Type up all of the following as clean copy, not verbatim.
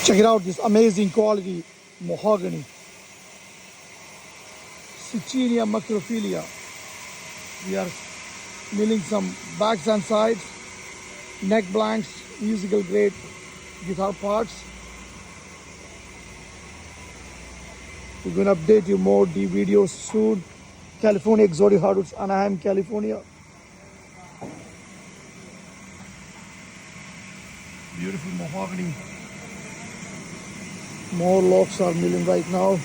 Check it out, this amazing quality mahogany. Sicilia macrophilia. We are milling some backs and sides, neck blanks, musical grade guitar parts. We're going to update you more videos soon. California Exotic Hardwoods, Anaheim, California. Beautiful mahogany. More logs are milling right now.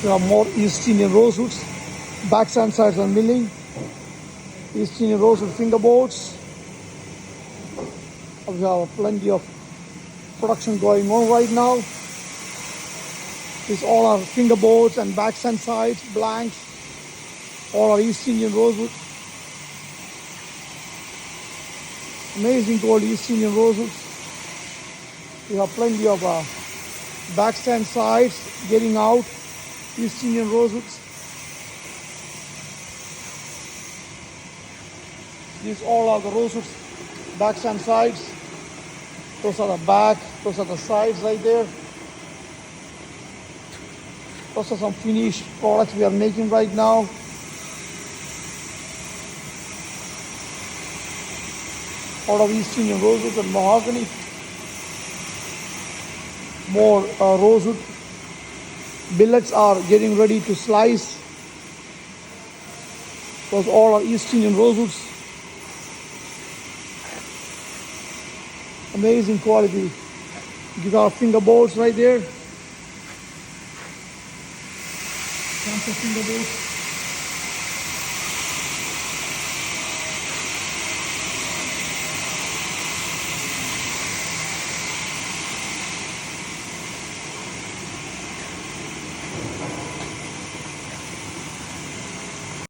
There are more East Indian rosewoods. Backs and sides are milling. East Indian rosewood fingerboards. We have plenty of production going on right now. These all are fingerboards and backs and sides, blanks. All are East Indian rosewood. Amazing quality East Indian rosewoods. We have plenty of backs and sides getting out. East Indian rosewoods. These all are the rosewoods, backs and sides. Those are the back, those are the sides right there. Those are some finished products we are making right now. Out of East Indian rosewoods and mahogany. More rosewood. Billets are getting ready to slice. Those all are East Indian rosewoods. Amazing quality guitar fingerboards right there. Tons of fingerboards.